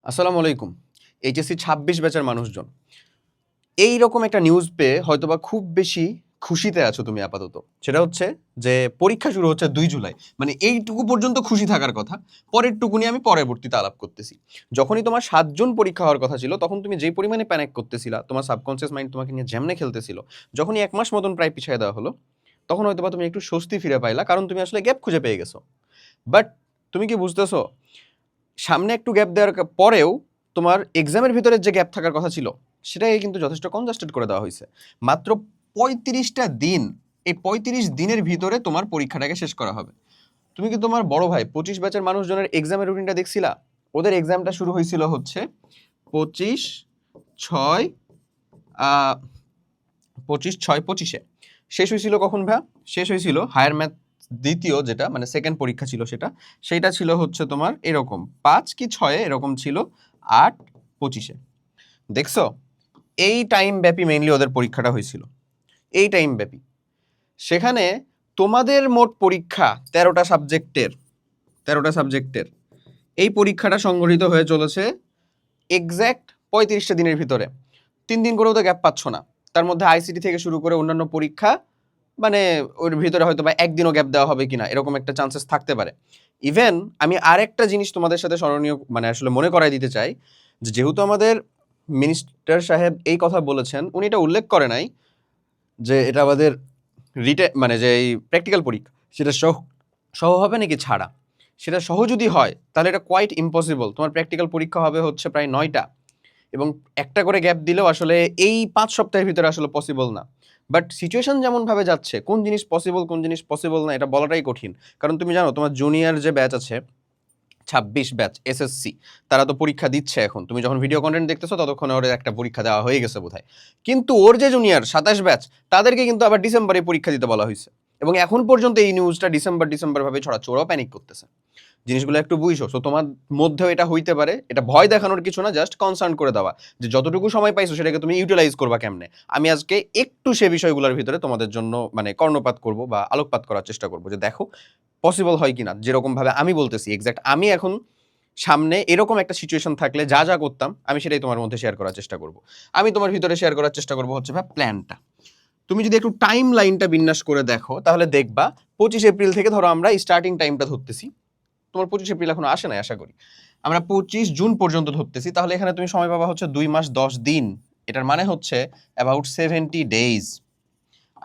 আসসালামু আলাইকুম। এইচএসসি ২৬ ব্যাচের মানুষজন। এইরকম একটা নিউজ পেয়ে হয়তোবা খুব বেশি খুশিতে আছো তুমি আপাতত। সেটা হচ্ছে যে পরীক্ষা শুরু হচ্ছে ২ জুলাই। মানে এইটুকু পর্যন্ত খুশি থাকার কথা। পরেরটুকু নিয়ে আমি পরবর্তীতে আলাপ করতেছি। যখনই তোমার ৭ জন পরীক্ষা হওয়ার কথা ছিল, তখন তুমি যেই পরিমাণে প্যানিক করতেছিলা, তোমার সাবকনসিয়াস মাইন্ড তোমাকে নিয়ে যেমনে খেলতেছিল, যখনই ১ মাস মতন প্রায় পিছায় দেওয়া হলো, তখন হয়তোবা তুমি একটু স্বস্তি ফিরে পাইলা। কারণ তুমি আসলে গ্যাপ খুঁজে পেয়ে গেছো। বাট তুমি কি বুঝতেছো? সামনে একটু গ্যাপ দেওয়ার পরেও তোমার এক্সামের ভিতরে যে গ্যাপ থাকার কথা ছিল সেটাকে কিন্তু যথেষ্ট কনজাস্টেড করে দেওয়া হয়েছে। মাত্র ৩৫টা দিন, এই ৩৫ দিনের ভিতরে তোমার পরীক্ষাটাকে শেষ করা হবে। তুমি কি তোমার বড় ভাই ২৫ ব্যাচের মানুষজনের এক্সামের রুটিনটা দেখছিলা? ওদের এক্সামটা শুরু হয়েছিল হচ্ছে ২৫/৬ আহ ২৫/৬/২৫-এ। শেষ হয়েছিল কখন ভাইয়া? শেষ হয়েছিল হায়ার ম্যাথ দ্বিতীয়, যেটা মানে সেকেন্ড পরীক্ষা ছিল সেইটা ছিল হচ্ছে তোমার এরকম ৫ কি ৬-এ এরকম ছিল, ৮/২৫-এ। দেখছো? এই টাইম ব্যাপী মেইনলি ওদের পরীক্ষাটা হয়েছিল। এই টাইম ব্যাপী। সেখানে তোমাদের মোট পরীক্ষা ১৩টা সাবজেক্টের এই পরীক্ষাটা সংগঠিত হয়ে চলেছে এক্স্যাক্ট ৩৫টা দিনের ভিতরে। ৩ দিন করেও তো গ্যাপ পাচ্ছ না। তার মধ্যে আইসিটি থেকে শুরু করে অন্যান্য পরীক্ষা, মানে ওর ভিতরে হয়তো বা একদিনও গ্যাপ দেওয়া হবে কিনা এরকম একটা চান্সেস থাকতে পারে। ইভেন আমি আরেকটা জিনিস তোমাদের সাথে স্মরণীয় মানে আসলে মনে করাই দিতে চাই, যে যেহেতু আমাদের মিনিস্টার সাহেব এই কথা বলেছেন, উনি এটা উল্লেখ করে নাই যে এটা আমাদের মানে যে এই প্র্যাকটিক্যাল পরীক্ষা সেটা সহ সহ হবে নাকি ছাড়া। সেটা সহ যদি হয় তাহলে এটা কোয়াইট ইম্পসিবল। তোমার প্র্যাকটিক্যাল পরীক্ষা হবে হচ্ছে প্রায় ৯টা, এবং একটা করে গ্যাপ দিলেও আসলে এই ৫ সপ্তাহের ভিতরে আসলে পসিবল না। বাট সিচুয়েশন যেমনভাবে যাচ্ছে, কোন জিনিস পসিবল কোন জিনিস পসিবল না এটা বলাটাই কঠিন। কারণ তুমি জানো তোমার জুনিয়র যে ব্যাচ আছে ২৬ ব্যাচ এসএসসি, তারা তো পরীক্ষা দিচ্ছে এখন। তুমি যখন ভিডিও কন্টেন্ট দেখতেছো ততক্ষণে ওর একটা পরীক্ষা দেওয়া হয়ে গেছে বোধহয়। কিন্তু ওর যে জুনিয়র ২৭ ব্যাচ, তাদেরকে কিন্তু আবার ডিসেম্বরে পরীক্ষা দিতে বলা হয়েছে। এবং এখন পর্যন্ত এই নিউজটা ডিসেম্বর ভাবে ছড়াচ্ছে, ওরাও প্যানিক করতেছে। জিনিসগুলো একটু বুঝছো। সো তোমার মধ্যেও এটা হইতে পারে, এটা ভয় দেখানোর কিছু না, জাস্ট কনসার্ন করে দেওয়া যে যতটুকু সময় পাইছো সেটাকে তুমি ইউটিলাইজ করবা কেমনে। আমি আজকে একটু সে বিষয়গুলোর ভিতরে তোমাদের জন্য মানে কর্ণপাত করব বা আলোকপাত করার চেষ্টা করব, যে দেখো পসিবল হয় কিনা। যেরকম ভাবে আমি বলতেছি এক্স্যাক্ট আমি এখন সামনে এরকম একটা সিচুয়েশন থাকলে যা যা করতাম আমি সেটাই তোমার মধ্যে শেয়ার করার চেষ্টা করব। আমি তোমার ভিতরে শেয়ার করার চেষ্টা করব হচ্ছে ভাই প্ল্যানটা। তুমি যদি একটু টাইম লাইনটা বিন্যাস করে দেখো তাহলে দেখবা ২৫ এপ্রিল থেকে ধরো আমরা স্টার্টিং টাইমটা ধরতেছি। তোমার ২৫ এপ্রিল এখনো আসে নাই আশা করি। আমরা ২৫ জুন পর্যন্ত ধরতেছি, তাহলে এখানে তুমি সময় পাবা হচ্ছে ২ মাস ১০ দিন। এটার মানে হচ্ছে অ্যাবাউট 70 ডেজ।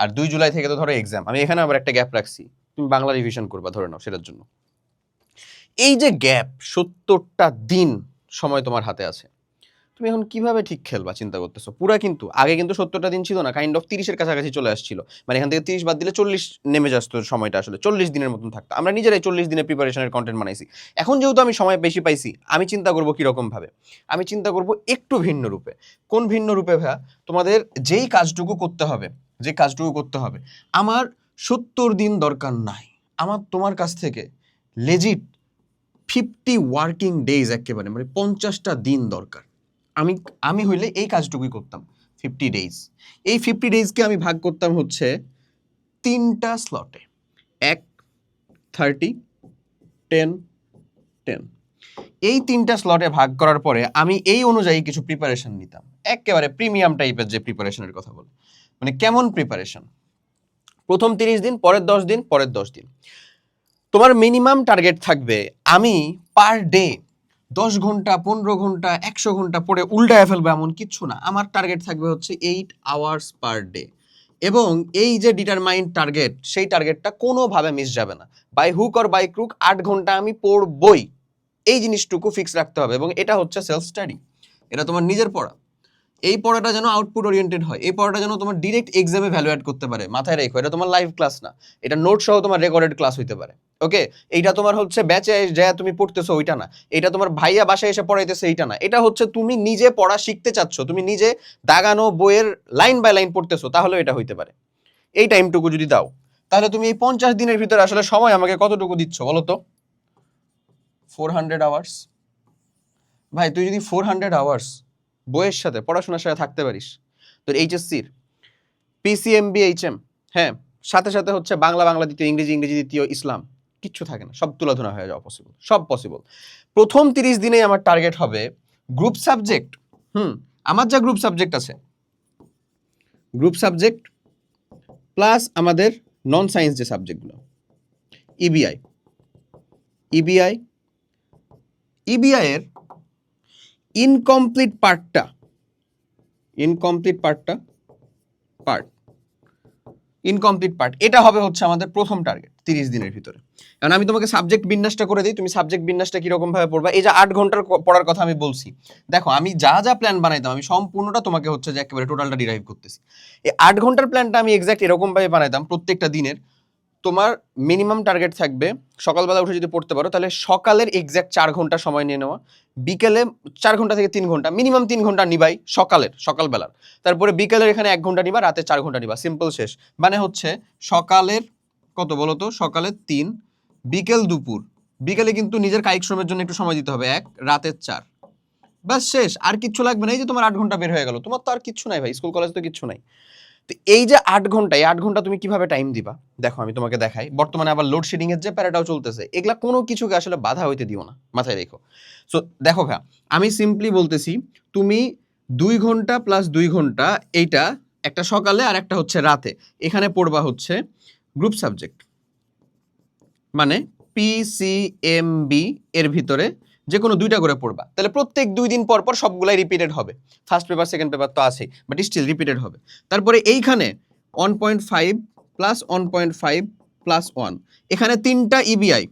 আর ২ জুলাই থেকে তো ধরো এক্সাম, আমি এখানে আবার একটা গ্যাপ রাখছি, তুমি বাংলা রিভিশন করবা ধরে নাও সেটার জন্য। এই যে গ্যাপ ৭০টা দিন সময় তোমার হাতে আছে, তুমি এখন কিভাবে ঠিক খেলবা চিন্তা করতেছো পুরা। কিন্তু আগে কিন্তু ৭০টা দিন ছিল না, কাইন্ড অফ ৩০-এর কাছাকাছি চলে আসছিল। মানে এখান থেকে ৩০ বাদ দিলে ৪০ নেমে আসতো সময়টা, আসলে ৪০ দিনের মতন থাকতো। আমরা নিজেরাই ৪০ দিনের প্রিপারেশনের কন্টেন্ট বানাইছি। এখন যেহেতু আমি সময় বেশি পাইছি, আমি চিন্তা করবো কিরকম ভাবে। আমি চিন্তা করবো একটু ভিন্ন রূপে। কোন ভিন্ন রূপে ভাইয়া? তোমাদের যে কাজটুকু করতে হবে আমার ৭০ দিন দরকার নাই। আমার তোমার কাছ থেকে লেজিট 50 ওয়ার্কিং ডেজ, একেবারে মানে 50টা দিন দরকার। আমি আমি হইলে এই কাজটুকুই করতাম 50 ডেজ। এই 50 ডেজকে আমি ভাগ করতাম হচ্ছে 3টা স্লটে, ১, 30, 10, 10। এই 3টা স্লটে ভাগ করার পরে আমি এই অনুযায়ী কিছু প্রিপারেশন নিতাম, একেবারে প্রিমিয়াম টাইপের যে প্রিপারেশনের কথা বলে। মানে কেমন প্রিপারেশন? প্রথম 30 দিন, পরের 10 দিন, পরের 10 দিন তোমার মিনিমাম টার্গেট থাকবে আমি পার ডে ১০ ঘন্টা, ১৫ ঘন্টা, ১০০ ঘন্টা পড়ে উল্টায় ফেলবো এমন কিচ্ছু না। আমার টার্গেট থাকবে হচ্ছে 8 আওয়ার্স পার ডে। এবং এই যে ডিটারমাইন্ড টার্গেট, সেই টার্গেটটা কোনোভাবে মিস যাবে না। By hook or by crook ৮ ঘন্টা আমি পড়বই, এই জিনিসটুকু ফিক্স রাখতে হবে। এবং এটা হচ্ছে সেলফ স্টাডি, এটা তোমার নিজের পড়া। এই পড়াটা যেন আউটপুট ওরিয়েন্টেড হয়, এই পড়াটা যেন তোমার ডিরেক্ট এক্সামে ভ্যালু অ্যাড করতে পারে। মাথায় রেখো, এটা তোমার লাইভ ক্লাস না, এটা নোট সহ তোমার রেকর্ডেড ক্লাস হইতে পারে। ওকে, এইটা তোমার হচ্ছে ব্যাচে যা তুমি পড়তেছো ওইটা না, এটা তোমার ভাইয়া বাসায় এসে পড়াইতেছে এইটা না, এটা হচ্ছে তুমি নিজে পড়া শিখতে চাচ্ছ, তুমি নিজে দাগানো বইয়ের লাইন বাই লাইন পড়তেছো, তাহলে এটা হইতে পারে। এই টাইমটুকু যদি দাও, তাহলে তুমি এই 50 দিনের ভিতরে আসলে সময় আমাকে কতটুকু দিচ্ছ বলো তো? 400 আওয়ার্স। ভাই তুই যদি 400 আওয়ার্স বইয়ের সাথে পড়াশোনার সাথে থাকতে পারিস, তোর এইচএসসির পিসিএমবি এইচএম, হ্যাঁ, সাথে সাথে হচ্ছে বাংলা দ্বিতীয়, ইংরেজি দ্বিতীয়, ইসলাম, কিচ্ছু থাকে না, সব তুলাধুনা হয়ে যাওয়া পসিবল, সব পসিবল। প্রথম 30 দিনেই আমার টার্গেট হবে গ্রুপ সাবজেক্ট, আমার যা গ্রুপ সাবজেক্ট আছে, গ্রুপ সাবজেক্ট প্লাস আমাদের নন সায়েন্স যে সাবজেক্টগুলো, ইবিআই, ইবিআই, ইবিআই এর ইনকমপ্লিট পার্টটা, ইনকমপ্লিট পার্ট এটা হবে হচ্ছে আমাদের প্রথম টার্গেট 30 দিনের ভিতরে। কারণ আমি তোমাকে সাবজেক্ট বিন্যাসটা করে দিই, তুমি সাবজেক্ট বিন্যাসটা কিরকম ভাবে পড়বা। এই যে 8 ঘন্টার পড়ার কথা আমি বলছি, দেখো আমি যা যা প্ল্যান বানাইতাম আমি সম্পূর্ণটা তোমাকে হচ্ছে যে একেবারে টোটালটা ডিরাইভ করতেছি। এই 8 ঘন্টার প্ল্যানটা আমি এক্স্যাক্ট এরকম ভাবে বানাইতাম প্রত্যেকটা দিনের। তোমার মিনিমাম টার্গেট থাকবে সকালবেলা উঠে যদি পড়তে পারো তাহলে সকালের এক্স্যাক্ট 4 ঘন্টা সময় নিয়ে নেওয়া, বিকেলে 4 ঘন্টা থেকে 3 ঘন্টা, মিনিমাম 3 ঘন্টা নিবাই সকালবেলার, তারপরে বিকেলের এখানে 1 ঘন্টা নিবা, রাতে 4 ঘন্টা নিবা, সিম্পল শেষ। মানে হচ্ছে সকালের কত বলো তো, সকালের 3, বিকেল দুপুর, বিকেলে কিন্তু নিজের কায়িক শ্রমের জন্য একটু সময় দিতে হবে 1, রাতের 4, বাস শেষ। আর কিচ্ছু লাগবে না। এই যে তোমার 8 ঘন্টা বের হয়ে গেল, তোমার তো আর কিচ্ছু নাই ভাই, স্কুল কলেজ তো কিচ্ছু নাই। তো এই যে 8 ঘন্টা, এই 8 ঘন্টা তুমি কিভাবে টাইম দিবা দেখো আমি তোমাকে দেখাই। বর্তমানে আবার লোডশেডিং এর যে প্যারাটাও চলতেছে, এগুলা কোনো কিছুকে আসলে বাধা হইতে দিও না, মাথায় রেখো। সো দেখো ভাই, আমি সিম্পলি বলতেছি তুমি 2 ঘন্টা প্লাস 2 ঘন্টা, এইটা একটা সকালে আর একটা হচ্ছে রাতে, এখানে পড়বা হচ্ছে গ্রুপ সাবজেক্ট, মানে পিসিএমবি এর ভিতরে যে কোনো 2টা করে পড়বা। তাহলে প্রত্যেক 2 দিন পর পর সবগুলাই রিপিটেড হবে। ফার্স্ট পেপার সেকেন্ড পেপার তো আছেই, বাট স্টিল রিপিটেড হবে। তারপরে এইখানে 1.5 প্লাস 1.5 প্লাস 1, এখানে 3টা ইবিআই,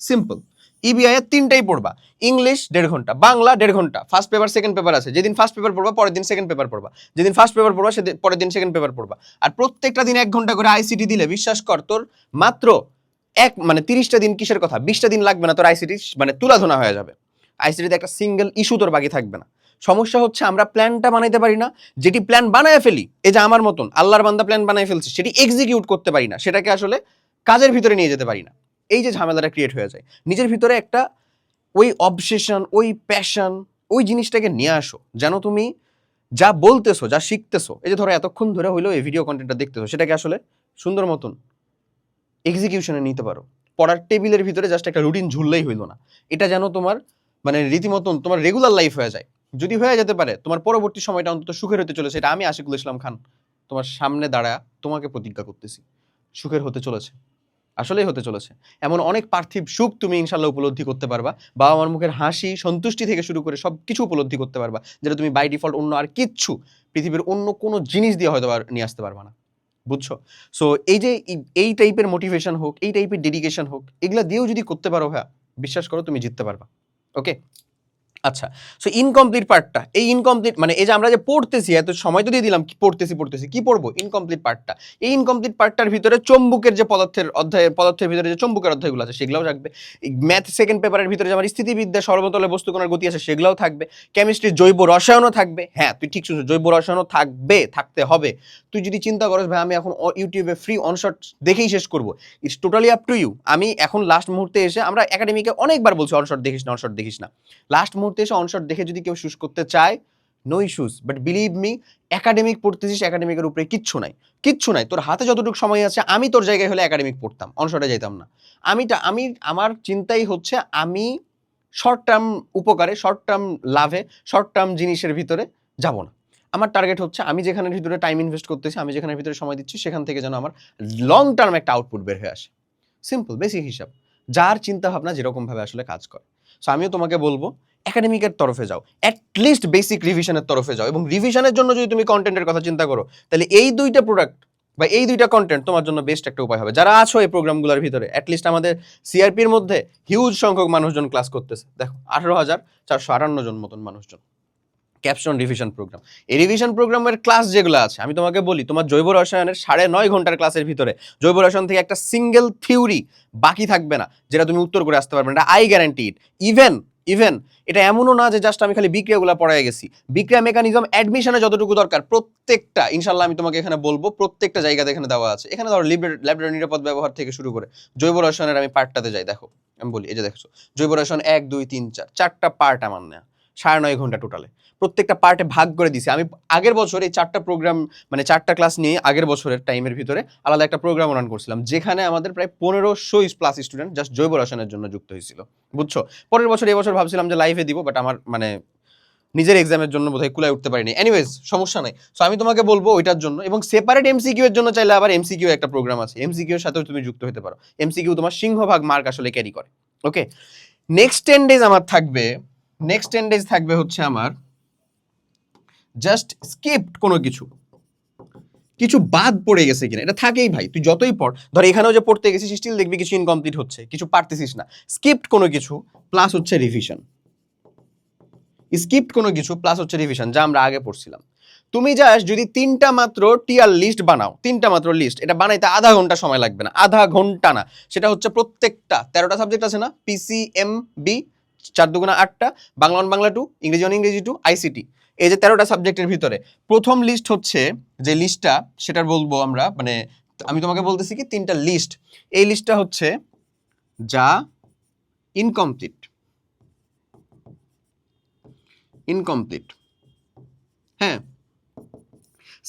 সিম্পল। ইবিআই এর 3টাই পড়বা। ইংলিশ 1.5 ঘন্টা, বাংলা 1.5 ঘন্টা, ফার্স্ট পেপার সেকেন্ড পেপার আছে, যেদিন ফার্স্ট পেপার পড়বা পরের দিন সেকেন্ড পেপার পড়বা, যেদিন ফার্স্ট পেপার পড়বা সেদিন পরের দিন সেকেন্ড পেপার পড়বা। আর প্রত্যেকটা দিন 1 ঘন্টা করে আইসিটি দিলে বিশ্বাস কর তোর মাত্র মানে 30টা দিন, কিসের কথা, 20টা দিন লাগবে না তোর আইসিটি মানে তুলাধনা হয়ে যাবে। আইসিটিতে একটা সিঙ্গেল ইস্যু তোর বাকি থাকবে না। সমস্যা হচ্ছে আমরা প্ল্যানটা বানাইতে পারি না, যেটি প্ল্যান বানায় ফেলি, এই যে আমার মতন আল্লাহর বান্দা প্ল্যান বানায় ফেলছে, সেটি এক্সিকিউট করতে পারি না, সেটাকে আসলে কাজের ভিতরে নিয়ে যেতে পারি না। এই যে ঝামেলাটা ক্রিয়েট হয়ে যায় নিজের ভিতরে, একটা ওই অবসেশন, ওই প্যাশন, ওই জিনিসটাকে নিয়ে আসো যেন তুমি যা বলতেছো, যা শিখতেছো, এই যে ধরো এতক্ষণ ধরে হইলো এই ভিডিও কন্টেন্টটা দেখতেছো, সেটাকে আসলে সুন্দর মতন এক্সিকিউশনে নিতে পারো। পড়ার টেবিলের ভিতরে জাস্ট একটা রুটিন ঝুললেই হইলো না, এটা যেন তোমার মানে রীতিমতন তোমার রেগুলার লাইফ হয়ে যায়। যদি হয়ে যেতে পারে তোমার পরবর্তী সময়টা অন্তত সুখের হতে চলেছে, এটা আমি আশিকুল ইসলাম খান তোমার সামনে দাঁড়ায় তোমাকে প্রতিজ্ঞা করতেছি, সুখের হতে চলেছে, আসলেই হতে চলেছে। এমন অনেক পার্থিব সুখ তুমি ইনশাল্লাহ উপলব্ধি করতে পারবা, বাবা মার মুখের হাসি, সন্তুষ্টি থেকে শুরু করে সবকিছু উপলব্ধি করতে পারবা, যেটা তুমি বাই ডিফল্ট অন্য আর কিচ্ছু পৃথিবীর অন্য কোনো জিনিস দিয়ে হয়তো নিয়ে আসতে পারবা না। বুঝছো? সো এই যে এই টাইপের মোটিভেশন হোক, এই টাইপের ডেডিকেশন হোক, এগুলা দিয়েও যদি করতে পারো ভাইয়া, বিশ্বাস করো তুমি জিততে পারবা। ওকে, আচ্ছা। সো ইনকমপ্লিট পার্টটা, এই ইনকমপ্লিট মানে এই যে আমরা যে পড়তেছি, এত সময় তো দিয়ে দিলাম পড়তেছি কি পড়বো, ইনকমপ্লিট পার্টটা। এই ইনকমপ্লিট পার্টটার ভিতরে চুম্বকের যে পদার্থের ভিতরে যে চুম্বকের অধ্যায়গুলো আছে সেগুলোও থাকবে। ম্যাথ সেকেন্ড পেপারের ভিতরে যে আমার স্থিতিবিদ্যা, সর্বতলে বস্তুকণার গতি আছে সেগুলোও থাকবে। কেমিস্ট্রির জৈব রসায়নও থাকবে। হ্যাঁ তুই ঠিক শুনছিস, জৈব রসায়নও থাকবে, থাকতে হবে। তুই যদি চিন্তা করিস ভাই আমি এখন ইউটিউবে ফ্রি অনশট দেখেই শেষ করবো, it's totally up to you. আমি এখন লাস্ট মুহূর্তে এসে, আমরা একাডেমিকে অনেকবার বলছি অনশট দেখিস না, অনশট দেখিস না, লাস্ট মুহূর্তে এসে অনশট দেখে যদি কেউ শুজ করতে চায়, no issues, but believe me, academic পড়তেছিস, একাডেমিকের উপরে কিচ্ছু নাই। তোর হাতে যতটুকু সময় আছে, আমি তোর জায়গায় হলে একাডেমিক পড়তাম, অনশটে যেতাম না। আমার চিন্তাই হচ্ছে আমি শর্ট টার্ম উপকারে, শর্ট টার্ম লাভে, শর্ট টার্ম জিনিসের ভিতরে যাব না। আমার টার্গেট হচ্ছে আমি যেখানের ভিতরে টাইম ইনভেস্ট করতেছি, আমি যেখানের ভিতরে সময় দিচ্ছি, সেখান থেকে যেন আমার লং টার্ম একটা আউটপুট বের হয়ে আসে। সিম্পল বেসিক হিসাব, যার চিন্তা ভাবনা যেরকম ভাবে আসলে কাজ করে। সো আমিও তোমাকে বলবো একাডেমিকের তরফে যাও, অ্যাটলিস্ট বেসিক রিভিশনের তরফে যাও, এবং রিভিশনের জন্য যদি তুমি কন্টেন্টের কথা চিন্তা করো, তাহলে এই 2টা প্রোডাক্ট বা এই 2টা কন্টেন্ট তোমার জন্য বেস্ট একটা উপায় হবে। যারা আছো এই প্রোগ্রামগুলোর ভিতরে, অ্যাটলিস্ট আমাদের সিআরপির মধ্যে হিউজ সংখ্যক মানুষজন ক্লাস করতেছে, দেখো 18,458 জন মতন মানুষজন। ক্যাপশন রিভিশন প্রোগ্রাম, এই রিভিশন প্রোগ্রামের ক্লাস যেগুলো আছে, আমি তোমাকে বলি, তোমার জৈব রসায়নের 9.5 ঘন্টার ক্লাসের ভিতরে জৈব রসায়ন থেকে একটা সিঙ্গেল থিওরি বাকি থাকবে না যেটা তুমি উত্তর করে আসতে পারবে না, এটা আই গ্যারান্টি ইট। ইভেন এটা এমনও না যে জাস্ট আমি খালি বিক্রিয়াগুলো পড়ায় গেছি, বিক্রিয়া মেকানিজম অ্যাডমিশনে যতটুকু দরকার প্রত্যেকটা ইনশাল্লাহ আমি তোমাকে এখানে বলবো, প্রত্যেকটা জায়গাতে এখানে দেওয়া আছে। এখানে ধরো ল্যাবরেটরি নিরাপদ ব্যবহার থেকে শুরু করে জৈব রসায়নের আমি পার্টটাতে যাই, দেখো আমি বলি, এই যে দেখছো জৈব রসায়ন 1, 2, 3, 4 চারটা পার্ট আমার নেয়া, 9.5 ঘন্টা টোটালে, প্রত্যেকটা পার্টে ভাগ করে দিছি। আমি আগের বছর এই 4টা প্রোগ্রাম মানে 4টা ক্লাস নিয়ে আগের বছরের টাইমের ভিতরে আলাদা একটা প্রোগ্রাম রান করছিলাম, যেখানে আমাদের প্রায় 1500 প্লাস স্টুডেন্ট জাস্ট জৈব রসায়নের জন্য যুক্ত হয়েছিল, বুঝছো। পরের বছর এই বছর ভাবছিলাম যে লাইভে দিব, বাট আমার মানে নিজের এক্সামের জন্য বোধহয় কুলায় উঠতে পারিনি। এনিওয়েজ সমস্যা নাই। সো আমি তোমাকে বলবো ওইটার জন্য, এবং সেপারেট এমসিকিউ এর জন্য চাইলে আবার এমসিকিউ একটা প্রোগ্রাম আছে, এমসিকিউ এর সাথেও তুমি যুক্ত হতে পারো। এমসিকিউ তোমার সিংহভাগ মার্ক আসলে ক্যারি করে। ওকে, নেক্সট 10 ডেজ আমার থাকবে, নেক্সট 10 ডেজ থাকবে হচ্ছে আমার জাস্ট স্কিপড কোনো কিছু, কিছু বাদ পড়ে গেছে কিনা, এটা থাকেই ভাই, তুই যতই পড়, ধর এখানেও যে পড়তে গেছিস স্টিল দেখবি কিছু ইনকমপ্লিট হচ্ছে, কিছু পারতেছিস না, স্কিপড কোনো কিছু প্লাস হচ্ছে রিভিশন, স্কিপড কোনো কিছু প্লাস হচ্ছে রিভিশন, যা আমরা আগে পড়ছিলাম। তুমি জাস্ট যদি 3টা মাত্র টিয়ার লিস্ট বানাও, 3টা মাত্র লিস্ট, এটা বানাইতে আধা ঘন্টা সময় লাগবে না, আধা ঘন্টা না, সেটা হচ্ছে প্রত্যেকটা 13টা সাবজেক্ট আছে না, PCMB 4 দুগুণা 8টা, বাংলা 1 বাংলা 2, ইংরেজি 1 ইংরেজি 2, ICT, এই যে 13টা সাবজেক্টের ভিতরে প্রথম লিস্ট হচ্ছে যে লিস্টটা, সেটা বলবো আমরা, মানে আমি তোমাকে বলতেছি কি 3টা লিস্ট, এই লিস্টটা হচ্ছে যা ইনকমপ্লিট, ইনকমপ্লিট, হ্যাঁ।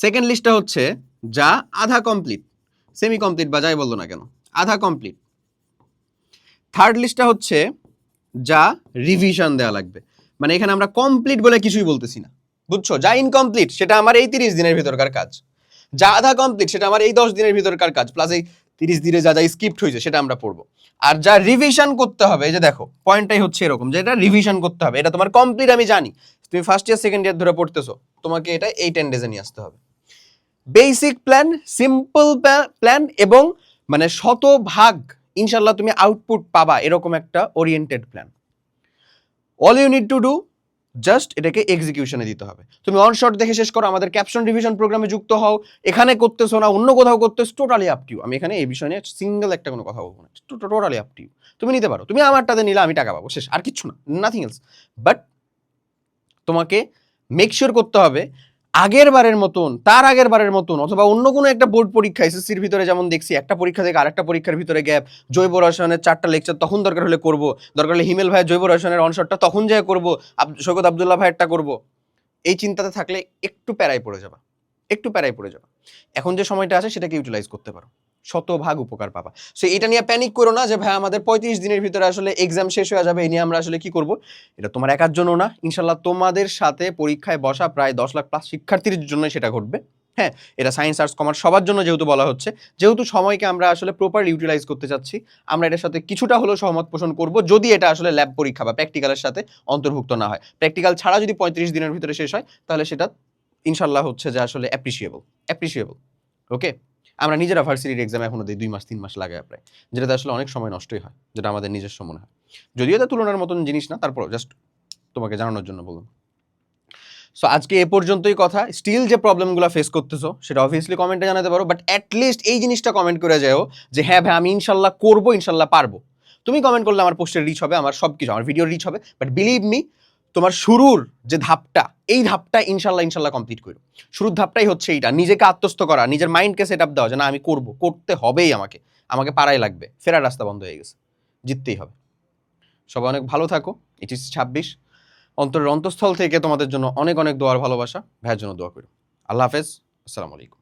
সেকেন্ড লিস্টটা হচ্ছে যা আধা কমপ্লিট, সেমি কমপ্লিট বা যাই বললো না কেন, আধা কমপ্লিট। থার্ড লিস্টটা হচ্ছে যা রিভিশন দেওয়া লাগবে, মানে এখানে আমরা কমপ্লিট বলে কিছুই বলতেছি না, বুঝছো। যা ইনকমপ্লিট সেটা আমার এই 30 দিনের ভিতরকার কাজ, যা আধা কমপ্লিট সেটা আমার এই 10 দিনের ভিতরকার কাজ, প্লাস এই 30 দিনে যা যা স্কিপ্ট হয়েছে সেটা আমরা পড়বো। আর যা রিভিশন করতে হবে, এই যে দেখো পয়েন্টটাই হচ্ছে এরকম যে এটা রিভিশন করতে হবে, এটা তোমার কমপ্লিট আমি জানি, তুমি ফার্স্ট ইয়ার সেকেন্ড ইয়ার ধরে পড়তেছো, তোমাকে এটা এই 10 ডেজে নিয়ে আসতে হবে। বেসিক প্ল্যান, সিম্পল প্ল্যান, এবং মানে শতভাগ ইনশাল্লাহ তুমি আউটপুট পাবা এরকম একটা oriented plan. All you need to do just এটাকে এক্সিকিউশনে দিতে হবে। তুমি অন শট দেখে শেষ করো, আমাদের ক্যাপশন রিভিশন প্রোগ্রামে যুক্ত হও, এখানে করতেছো না অন্য কোথাও করতেছো, টোটালি আপ টু ইউ। আমি এখানে এই বিষয় নিয়ে সিঙ্গেল একটা কোনো কথা বলবো না, টোটালি আপ টু ইউ। তুমি নিতে পারো, তুমি আমারটাতে নিলে আমি টাকা পাবো, শেষ, আর কিচ্ছু না, নাথিং এলস। বাট তোমাকে মেক শিওর করতে হবে আগের বারের মতন, তার আগের বারের মতন, অথবা অন্য কোনো একটা বোর্ড পরীক্ষা এসএসসির ভিতরে যেমন দেখছি একটা পরীক্ষা থেকে আরেকটা পরীক্ষার ভিতরে গ্যাপ, জৈব রসায়নের 4টা লেকচার তখন দরকার হলে করবো, দরকার হলে হিমেল ভাইয়ের জৈব রসায়নের অনশটটা তখন যায় করবো, সৈকত আব্দুল্লাহ ভাইয়েরটা করবো, এই চিন্তাতে থাকলে একটু প্যারায় পড়ে যাবা, একটু প্যারায় পড়ে যাবা। এখন যে সময়টা আছে সেটাকে ইউটিলাইজ করতে পারো, শতভাগ উপকার পাবা। সো এটা নিয়ে প্যানিক করো না যে ভাই আমাদের 35 দিনের ভিতরে আসলে এক্সাম শেষ হয়ে যাবে, এই নিয়ে আমরা আসলে কি করব। এটা তোমার একার জন্য না, ইনশাল্লাহ তোমাদের সাথে পরীক্ষায় বসা প্রায় 10 লাখ প্লাস শিক্ষার্থীর জন্য সেটা ঘটবে। হ্যাঁ, এটা সায়েন্স আর্টস কমার্স সবার জন্য যেহেতু বলা হচ্ছে, যেহেতু সময়কে আমরা আসলে প্রপারলি ইউটিলাইজ করতে চাচ্ছি, আমরা এটার সাথে কিছুটা হলেও সহমত পোষণ করব, যদি এটা আসলে ল্যাব পরীক্ষা বা প্র্যাকটিক্যালের সাথে অন্তর্ভুক্ত না হয়। প্র্যাকটিক্যাল ছাড়া যদি 35 দিনের ভিতরে শেষ হয়, তাহলে সেটা ইনশাল্লাহ হচ্ছে যে আসলে অ্যাপ্রিসিয়েবল। ওকে, আমরা নিজেরা ভার্সিটির এক্সাম এখনো দিই 2 মাস 3 মাস লাগে প্রায়, যেটাতে আসলে অনেক সময় নষ্টই হয়, যেটা আমাদের নিজস্ব মনে হয়, যদিও এটা তুলনার মতন জিনিস না, তারপর জাস্ট তোমাকে জানানোর জন্য বলুন। সো আজকে এ পর্যন্তই কথা। স্টিল যে প্রবলেমগুলো ফেস করতেছো সেটা অবভিয়াসলি কমেন্টে জানাতে পারো, বাট অ্যাটলিস্ট এই জিনিসটা কমেন্ট করে যাও যে হ্যাঁ ভাই আমি ইনশাল্লাহ করবো, ইনশাল্লাহ পারবো। তুমি কমেন্ট করলে আমার পোস্টের রিচ হবে, আমার সব কিছু, আমার ভিডিও রিচ হবে, বাট বিলিভ মি তোমার শুরুর যে ধাপটা, এই ধাপটা ইনশাল্লাহ কমপ্লিট করো। শুরুর ধাপটাই হচ্ছে এইটা, নিজেকে আত্মস্থ করা, নিজের মাইন্ডকে সেট আপ দেওয়া যে না আমি করবো, করতে হবেই, আমাকে পারাই লাগবে, ফেরার রাস্তা বন্ধ হয়ে গেছে, জিততেই হবে। সবাই অনেক ভালো থাকো। ইট ইজ 26, অন্তরের অন্তঃস্থল থেকে তোমাদের জন্য অনেক অনেক দোয়ার ভালোবাসা, ভাইয়ের জন্য দোয়া করি। আল্লাহ হাফেজ, আসসালামু আলাইকুম।